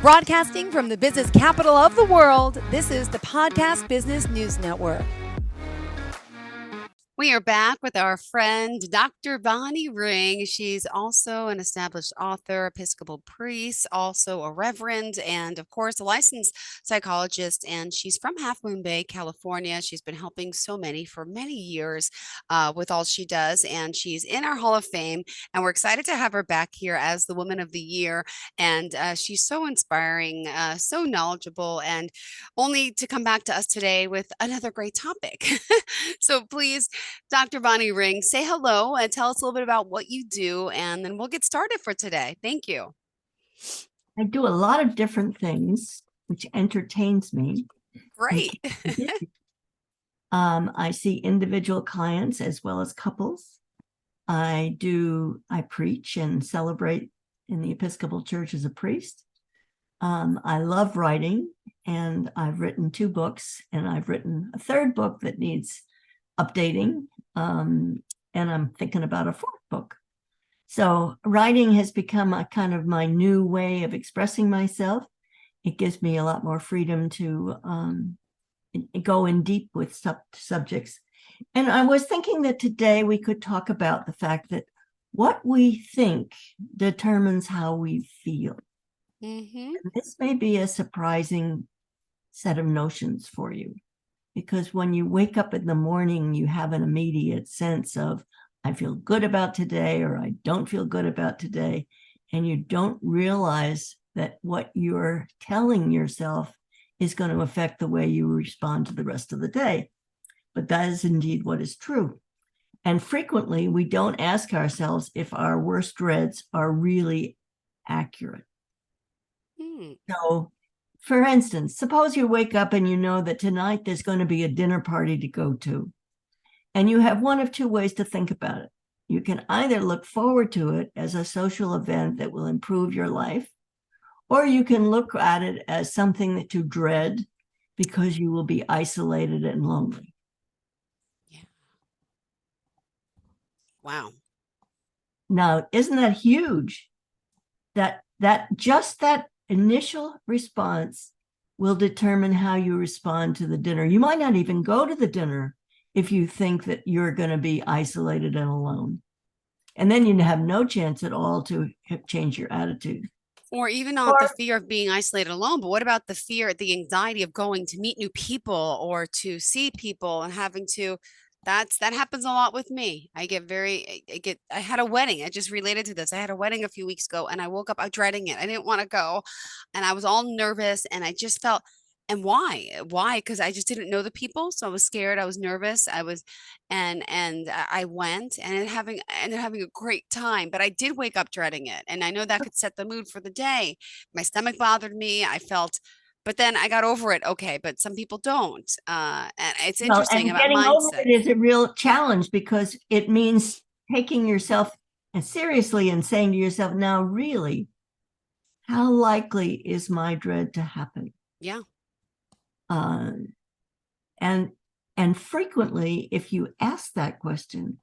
Broadcasting from the business capital of the world, this is the Podcast Business News Network. We are back with our friend, Dr. Bonnie Ring. She's also an established author, Episcopal priest, also a reverend, and of course, a licensed psychologist. And she's from Half Moon Bay, California. She's been helping so many for many years with all she does. And she's in our Hall of Fame. And we're excited to have her back here as the Woman of the Year. And she's so inspiring, so knowledgeable, and only to come back to us today with another great topic. So please, Dr. Bonnie Ring, say hello and tell us a little bit about what you do, and then we'll get started for today. Thank you. I do a lot of different things, which entertains me. Great. I see individual clients as well as couples. I preach and celebrate in the Episcopal Church as a priest. I love writing, and I've written 2 books, and I've written a 3rd book that needs updating, and I'm thinking about a 4th book. So writing has become a kind of my new way of expressing myself. It gives me a lot more freedom to go in deep with subjects. And I was thinking that today we could talk about the fact that what we think determines how we feel. Mm-hmm. This may be a surprising set of notions for you, because when you wake up in the morning, you have an immediate sense of, I feel good about today, or I don't feel good about today. And you don't realize that what you're telling yourself is going to affect the way you respond to the rest of the day. But that is indeed what is true. And frequently, we don't ask ourselves if our worst dreads are really accurate. So, for instance, suppose you wake up and you know that tonight there's going to be a dinner party to go to. And you have one of 2 ways to think about it. You can either look forward to it as a social event that will improve your life, or you can look at it as something that you dread because you will be isolated and lonely. Yeah. Wow. Now, isn't that huge? That initial response will determine how you respond to the dinner. You might not even go to the dinner if you think that you're going to be isolated and alone. And then you have no chance at all to change your attitude. Or even not the fear of being isolated alone, but what about the fear, the anxiety of going to meet new people or to see people and having to, that happens a lot with me. I had a wedding. I just related to this. I had a wedding a few weeks ago and I woke up dreading it. I didn't want to go and I was all nervous and I just felt, and why? Because I just didn't know the people. So I was scared. I was nervous. And I went and ended having a great time, but I did wake up dreading it. And I know that could set the mood for the day. My stomach bothered me. But then I got over it. Okay. But some people don't. And it's interesting about getting mindset. over it is a real challenge, because it means taking yourself seriously and saying to yourself, now really, how likely is my dread to happen? Yeah. And frequently, if you ask that question,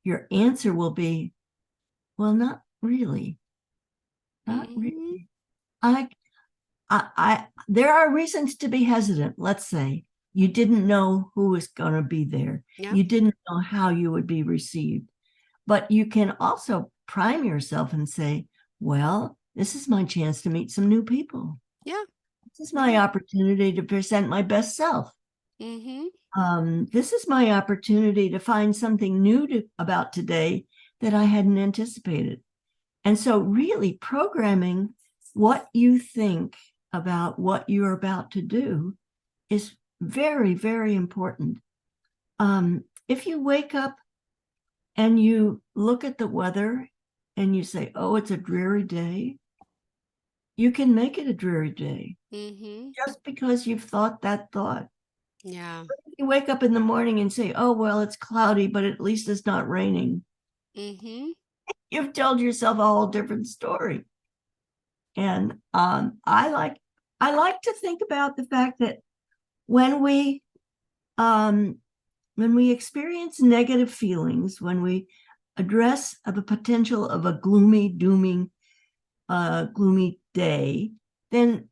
your answer will be, well, not really. Not really. There are reasons to be hesitant. Let's say you didn't know who was going to be there. Yeah. You didn't know how you would be received. But you can also prime yourself and say, well, this is my chance to meet some new people. Yeah. This is my opportunity to present my best self. This is my opportunity to find something new about today that I hadn't anticipated. And so really programming what you think about what you're about to do is very, very important. If you wake up and you look at the weather and you say, oh, it's a dreary day, you can make it a dreary day just because you've thought that thought. Yeah. But if you wake up in the morning and say, oh, well, it's cloudy, but at least it's not raining. You've told yourself a whole different story. And I like to think about the fact that when we experience negative feelings, when we address the potential of a gloomy day, then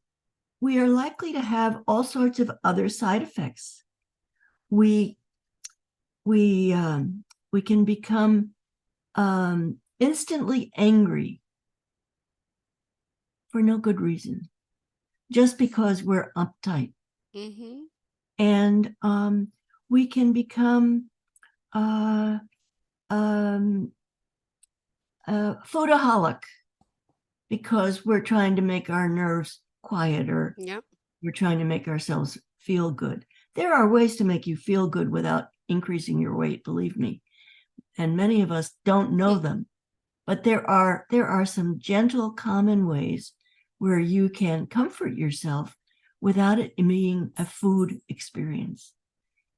we are likely to have all sorts of other side effects. We can become instantly angry for no good reason, just because we're uptight. Mm-hmm. And we can become foodaholic because we're trying to make our nerves quieter. Yep. We're trying to make ourselves feel good. There are ways to make you feel good without increasing your weight, believe me. And many of us don't know them. But there are some gentle, common ways where you can comfort yourself without it being a food experience.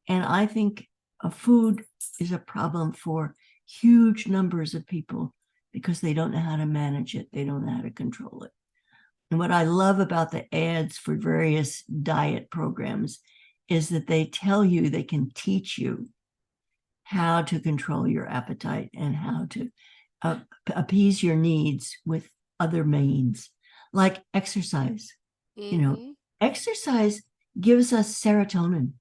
And I think food is a problem for huge numbers of people because they don't know how to manage it. They don't know how to control it. And what I love about the ads for various diet programs is that they tell you, they can teach you how to control your appetite and how to appease your needs with other means, like exercise. Mm-hmm. You know, exercise gives us serotonin,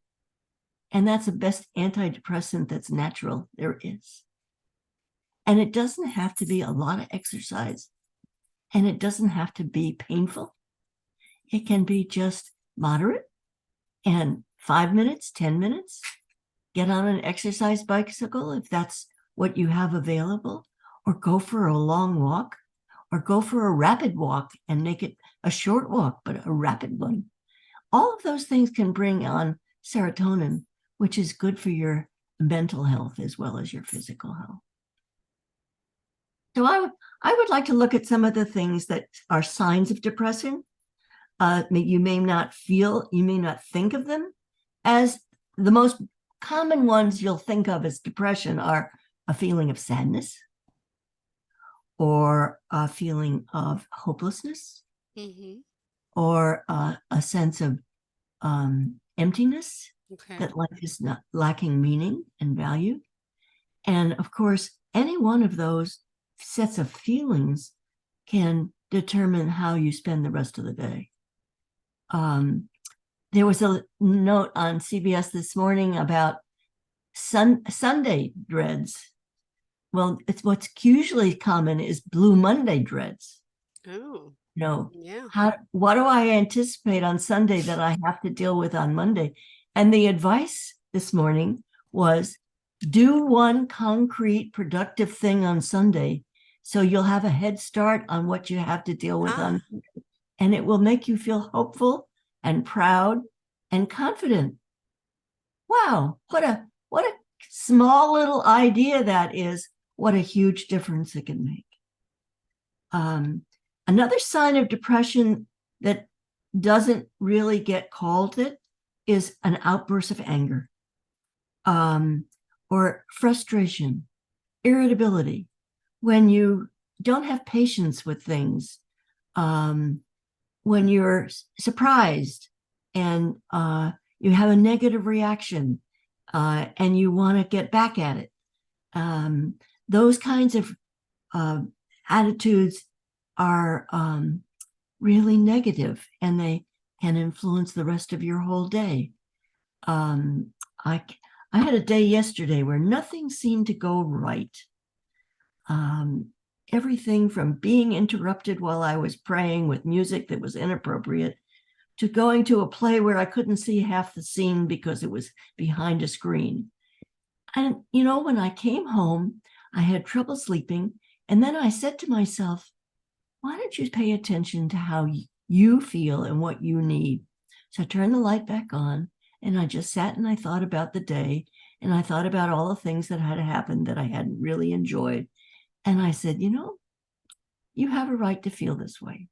and that's the best antidepressant that's natural there is. And it doesn't have to be a lot of exercise, and it doesn't have to be painful. It can be just moderate, and 5 minutes, 10 minutes, get on an exercise bicycle if that's what you have available, or go for a long walk, or go for a rapid walk and make it a short walk, but a rapid one. All of those things can bring on serotonin, which is good for your mental health as well as your physical health. So I would like to look at some of the things that are signs of depression. You may not think of them as the most common ones you'll think of as depression are a feeling of sadness or a feeling of hopelessness, Mm-hmm. or a sense of emptiness, Okay. that life is not lacking meaning and value. And of course, any one of those sets of feelings can determine how you spend the rest of the day. There was a note on CBS this morning about Sunday dreads. Well, it's what's usually common is Blue Monday dreads. Oh, No. yeah. What do I anticipate on Sunday that I have to deal with on Monday? And the advice this morning was do one concrete, productive thing on Sunday so you'll have a head start on what you have to deal with on Monday. And it will make you feel hopeful and proud and confident. Wow, what a small little idea that is. What a huge difference it can make. Another sign of depression that doesn't really get called it is an outburst of anger, or frustration, irritability, when you don't have patience with things, when you're surprised and you have a negative reaction and you want to get back at it. Those kinds of attitudes are really negative, and they can influence the rest of your whole day. I had a day yesterday where nothing seemed to go right. Everything from being interrupted while I was praying with music that was inappropriate to going to a play where I couldn't see half the scene because it was behind a screen. And, when I came home, I had trouble sleeping. And then I said to myself, why don't you pay attention to how you feel and what you need? So I turned the light back on, and I just sat and I thought about the day, and I thought about all the things that had happened that I hadn't really enjoyed. And I said, you have a right to feel this way.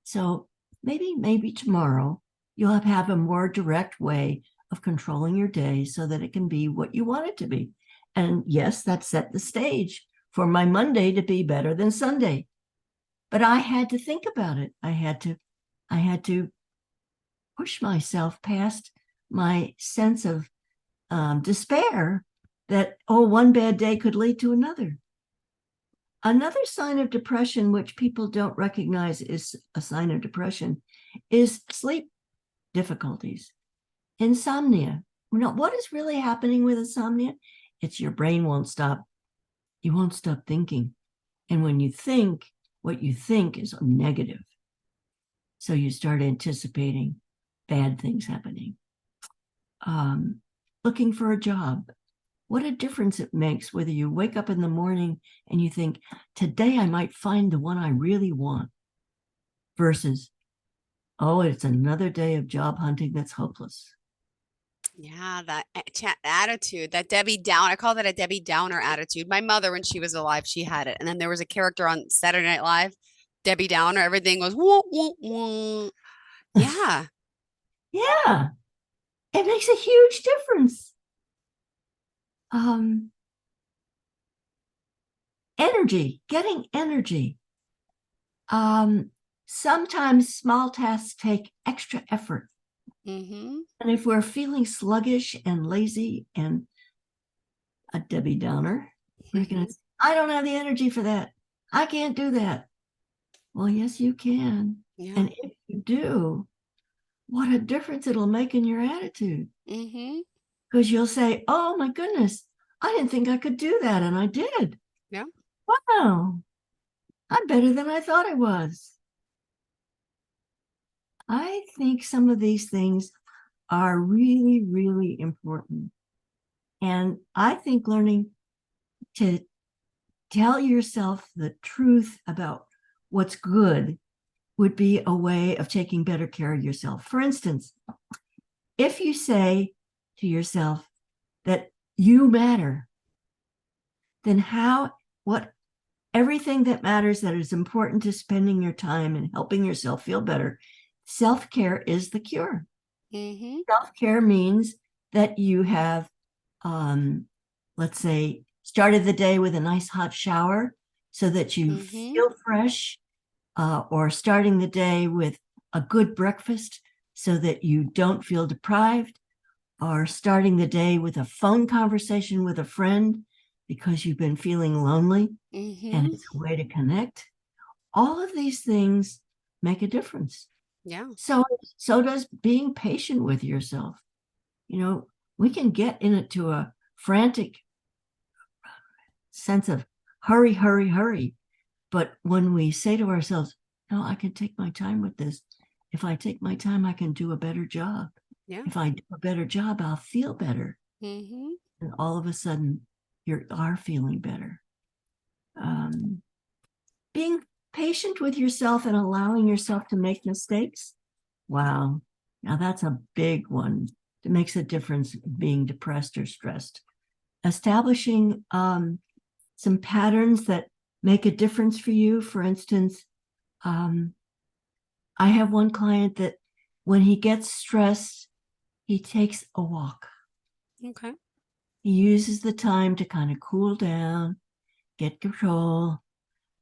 So maybe tomorrow you'll have a more direct way of controlling your day so that it can be what you want it to be. And yes, that set the stage for my Monday to be better than Sunday. But I had to think about it. I had to push myself past my sense of despair that, one bad day could lead to another. Another sign of depression, which people don't recognize is a sign of depression, is sleep difficulties, insomnia. Now, what is really happening with insomnia? It's your brain won't stop. You won't stop thinking. And when you think, what you think is negative. So you start anticipating bad things happening. Looking for a job. What a difference it makes whether you wake up in the morning and you think, today I might find the one I really want, versus, oh, it's another day of job hunting that's hopeless. Yeah, that attitude, that Debbie Down. I call that a Debbie Downer attitude. My mother, when she was alive, she had it. And then there was a character on Saturday Night Live, Debbie Downer. Everything was woo, woo, woo. Yeah. Yeah, it makes a huge difference. Energy, getting energy. Sometimes small tasks take extra effort. Mm-hmm. And if we're feeling sluggish and lazy and a Debbie Downer, we're going to say, I don't have the energy for that. I can't do that. Well, yes, you can. Yeah. And if you do, what a difference it'll make in your attitude. Mm-hmm. Because you'll say, oh my goodness, I didn't think I could do that. And I did. Yeah. Wow. I'm better than I thought I was. I think some of these things are really, really important. And I think learning to tell yourself the truth about what's good would be a way of taking better care of yourself. For instance, if you say to yourself that you matter, then everything that matters that is important to spending your time and helping yourself feel better, self-care is the cure. Mm-hmm. Self-care means that you have, let's say, started the day with a nice hot shower so that you feel fresh, or starting the day with a good breakfast so that you don't feel deprived, or starting the day with a phone conversation with a friend because you've been feeling lonely and it's a way to connect. All of these things make a difference. Yeah. So does being patient with yourself. You know, we can get into a frantic sense of hurry, hurry, hurry. But when we say to ourselves, no, I can take my time with this. If I take my time, I can do a better job. Yeah. If I do a better job, I'll feel better. Mm-hmm. And all of a sudden, you are feeling better. Being patient with yourself and allowing yourself to make mistakes. Wow. Now that's a big one. It makes a difference being depressed or stressed. Establishing some patterns that make a difference for you. For instance, I have one client that when he gets stressed, he takes a walk. Okay. He uses the time to kind of cool down, get control,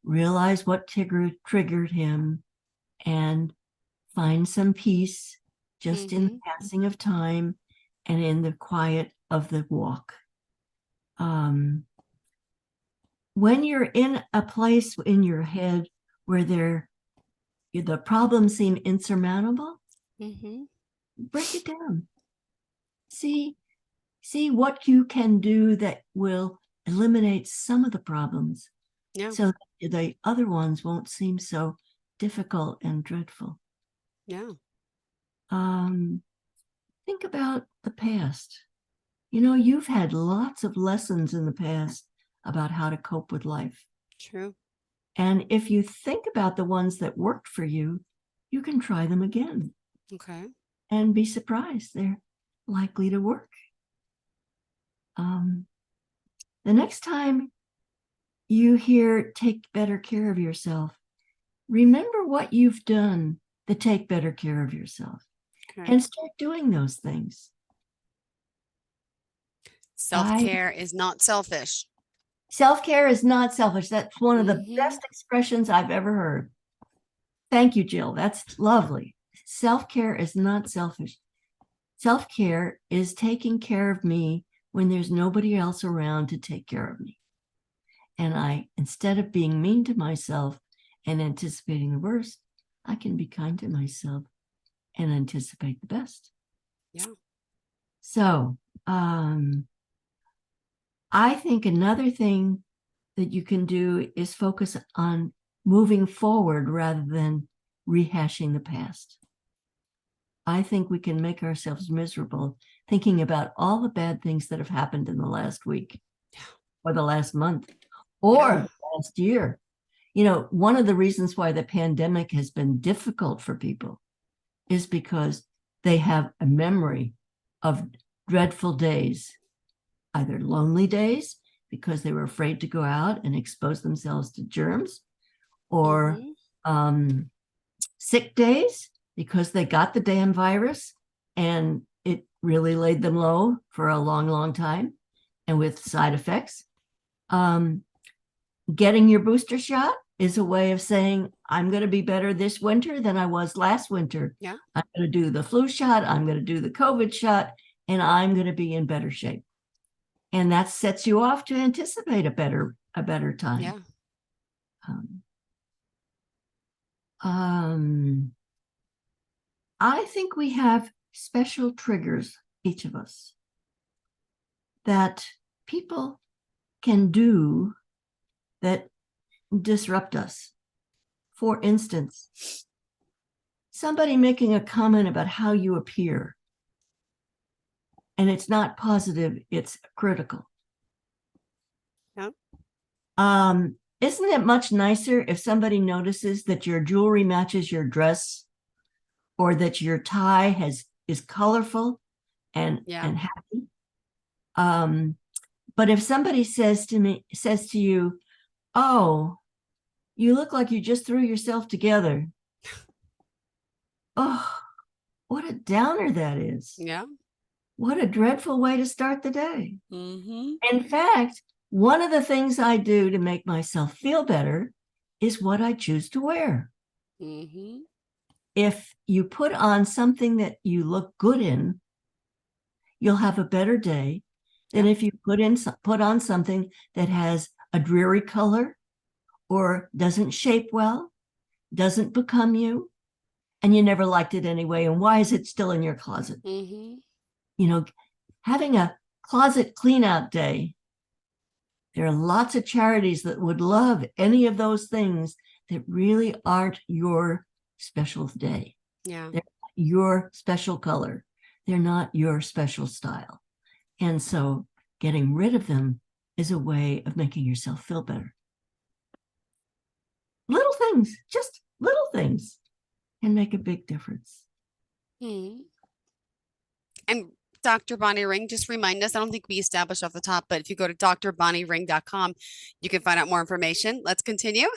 realize what triggered him, and find some peace just in the passing of time and in the quiet of the walk. When you're in a place in your head where the problems seem insurmountable, break it down. See what you can do that will eliminate some of the problems, so that the other ones won't seem so difficult and dreadful. Yeah. Think about the past. You know, you've had lots of lessons in the past about how to cope with life. True. And if you think about the ones that worked for you, you can try them again. Okay. And be surprised. They're likely to work. The next time you hear take better care of yourself, remember what you've done to take better care of yourself. Okay. And start doing those things. Self-care is not selfish. Self-care is not selfish. That's one of the best expressions I've ever heard. Thank you, Jill. That's lovely. Self-care is not selfish. Self-care is taking care of me when there's nobody else around to take care of me. And instead of being mean to myself and anticipating the worst, I can be kind to myself and anticipate the best. Yeah. So I think another thing that you can do is focus on moving forward rather than rehashing the past. I think we can make ourselves miserable thinking about all the bad things that have happened in the last week or the last month or the last year. You know, one of the reasons why the pandemic has been difficult for people is because they have a memory of dreadful days, either lonely days because they were afraid to go out and expose themselves to germs, or sick days because they got the damn virus and it really laid them low for a long, long time and with side effects. Getting your booster shot is a way of saying, I'm going to be better this winter than I was last winter. Yeah. I'm going to do the flu shot. I'm going to do the COVID shot, and I'm going to be in better shape. And that sets you off to anticipate a better time. Yeah. I think we have special triggers, each of us, that people can do that disrupt us. For instance, somebody making a comment about how you appear, and it's not positive, it's critical. Yeah. Isn't it much nicer if somebody notices that your jewelry matches your dress, or that your tie is colorful and happy? But if somebody says to you, oh, you look like you just threw yourself together. Oh, what a downer that is. Yeah. What a dreadful way to start the day. Mm-hmm. In fact, one of the things I do to make myself feel better is what I choose to wear. Mm-hmm. If you put on something that you look good in, you'll have a better day than if you put on something that has a dreary color or doesn't shape well, doesn't become you, and you never liked it anyway. And why is it still in your closet? Mm-hmm. You know, having a closet clean out day. There are lots of charities that would love any of those things that really aren't your special day. Yeah. They're not your special color. They're not your special style. And so getting rid of them is a way of making yourself feel better. Little things, just little things, can make a big difference. Mm-hmm. And Dr. Bonnie Ring, just remind us, I don't think we established off the top, but if you go to drbonniering.com, you can find out more information. Let's continue.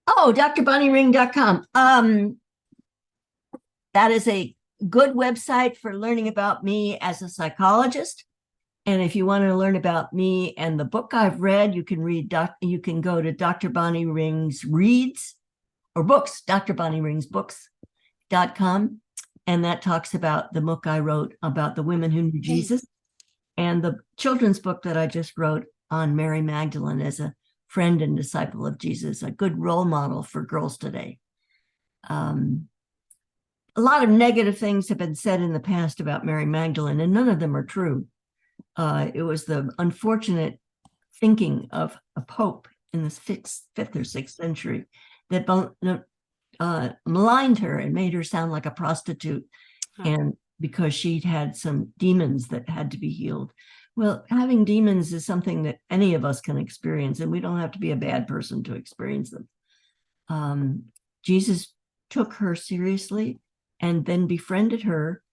Oh, drbonniering.com. That is a good website for learning about me as a psychologist. And if you want to learn about me and the book I've read, you can go to Dr. Bonnie Rings Reads or Books, drbonnieringsbooks.com. And that talks about the book I wrote about the women who knew Jesus, and the children's book that I just wrote on Mary Magdalene as a friend and disciple of Jesus, a good role model for girls today. A lot of negative things have been said in the past about Mary Magdalene, and none of them are true. It was the unfortunate thinking of a pope in the 5th or 6th century that maligned her and made her sound like a prostitute, and because she'd had some demons that had to be healed. Well, having demons is something that any of us can experience, and we don't have to be a bad person to experience them. Jesus took her seriously and then befriended her,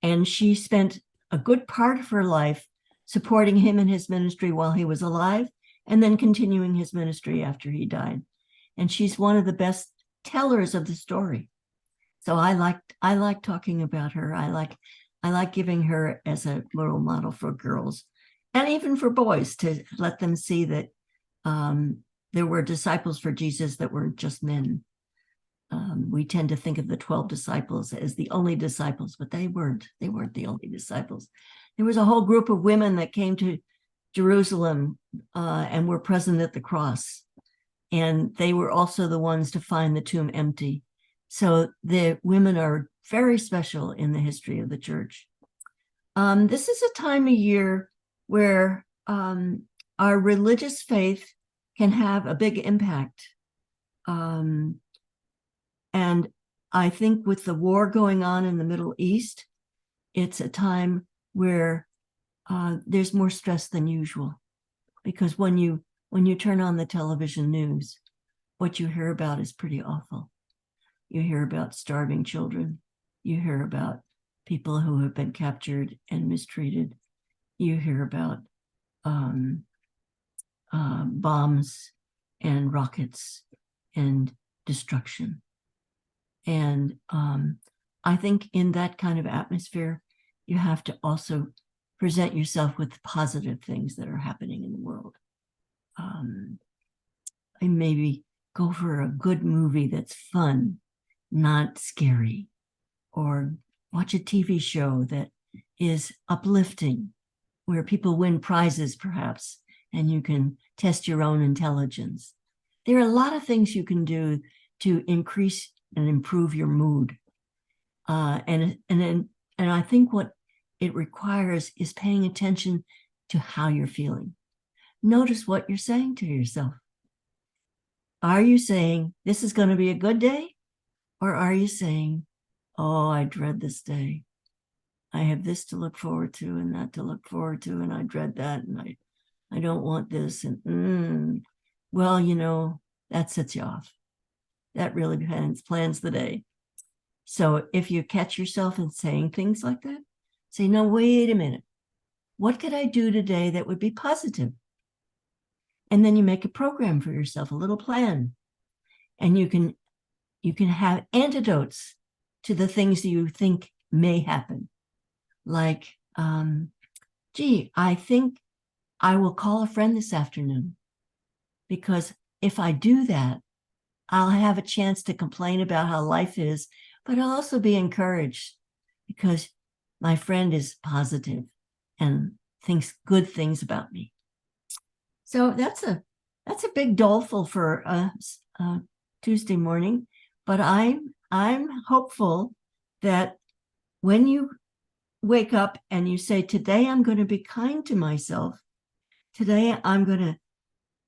and she spent a good part of her life supporting him in his ministry while he was alive, and then continuing his ministry after he died. And she's one of the best tellers of the story. So I like talking about her. I like giving her as a role model for girls and even for boys, to let them see that there were disciples for Jesus that weren't just men. We tend to think of the 12 disciples as the only disciples, but they weren't the only disciples. There was a whole group of women that came to Jerusalem and were present at the cross. And they were also the ones to find the tomb empty. So the women are very special in the history of the church. This is a time of year where our religious faith can have a big impact. And I think with the war going on in the Middle East, it's a time where there's more stress than usual, because when you turn on the television news, what you hear about is pretty awful. You hear about starving children. You hear about people who have been captured and mistreated. You hear about bombs and rockets and destruction. And I think in that kind of atmosphere, you have to also present yourself with positive things that are happening in the world. And maybe go for a good movie that's fun, not scary, or watch a TV show that is uplifting, where people win prizes perhaps, and you can test your own intelligence. There are a lot of things you can do to increase and improve your mood. And I think what it requires is paying attention to how you're feeling. Notice what you're saying to yourself. Are you saying, this is going to be a good day? Or are you saying, oh, I dread this day. I have this to look forward to and that to look forward to, and I dread that, and I don't want this. And well, that sets you off. That really plans the day. So if you catch yourself in saying things like that, say, no, wait a minute. What could I do today that would be positive? And then you make a program for yourself, a little plan. And you can have antidotes to the things that you think may happen. Like, I think I will call a friend this afternoon, because if I do that, I'll have a chance to complain about how life is, but I'll also be encouraged because my friend is positive and thinks good things about me. So that's a big doleful for Tuesday morning, but I'm hopeful that when you wake up and you say, today I'm going to be kind to myself, today I'm going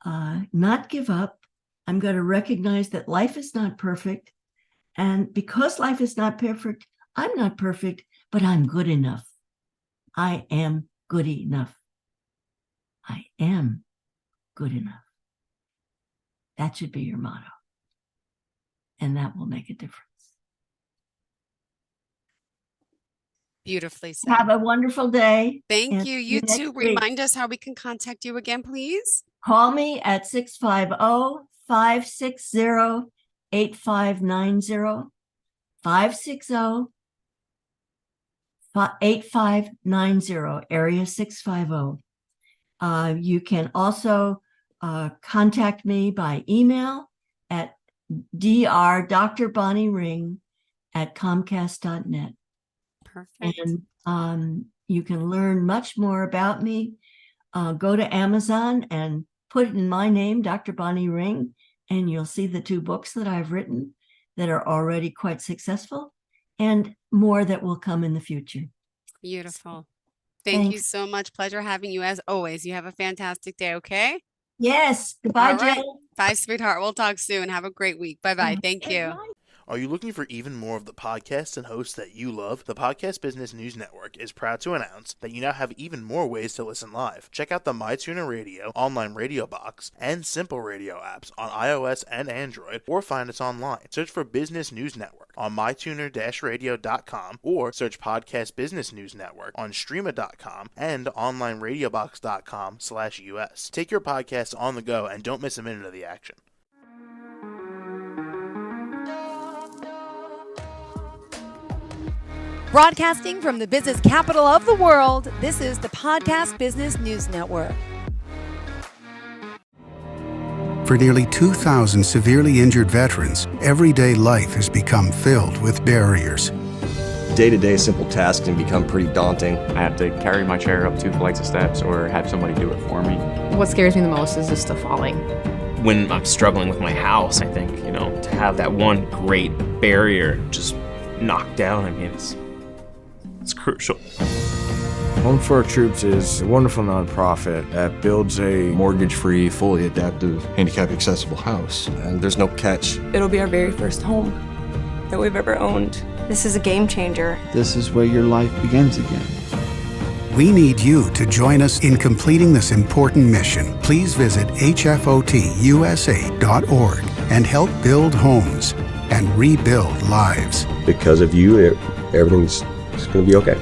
to not give up, I'm going to recognize that life is not perfect, and because life is not perfect, I'm not perfect, but I'm good enough. I am good enough. I am good enough. That should be your motto. And that will make a difference. Beautifully said. Have a wonderful day. Thank you. You too. Remind us how we can contact you again, please. Call me at 650-560-8590. 560-8590, area 650. You can also contact me by email at drbonniering@comcast.net. Perfect. And you can learn much more about me. Go to Amazon and put in my name, Dr. Bonnie Ring, and you'll see the 2 books that I've written that are already quite successful, and more that will come in the future. Beautiful. Thank you so much. Pleasure having you as always. You have a fantastic day, okay? Yes. Goodbye, All right. Jill. Bye, sweetheart. We'll talk soon. Have a great week. Bye-bye. Thank you. Are you looking for even more of the podcasts and hosts that you love? The Podcast Business News Network is proud to announce that you now have even more ways to listen live. Check out the MyTuner Radio, online radio box, and Simple Radio apps on iOS and Android, or find us online. Search for Business News Network on mytuner-radio.com, or search Podcast Business News Network on streama.com and onlineradiobox.com/US. Take your podcast on the go and don't miss a minute of the action. Broadcasting from the business capital of the world, this is the Podcast Business News Network. For nearly 2,000 severely injured veterans, everyday life has become filled with barriers. day-to-day simple tasks can become pretty daunting. I have to carry my chair up 2 flights of steps or have somebody do it for me. What scares me the most is just the falling. When I'm struggling with my house, I think, to have that one great barrier just knocked down, it's crucial. Home for Our Troops is a wonderful nonprofit that builds a mortgage-free, fully adaptive, handicap-accessible house. And there's no catch. It'll be our very first home that we've ever owned. This is a game changer. This is where your life begins again. We need you to join us in completing this important mission. Please visit hfotusa.org and help build homes and rebuild lives. Because of you, everything's going to be okay.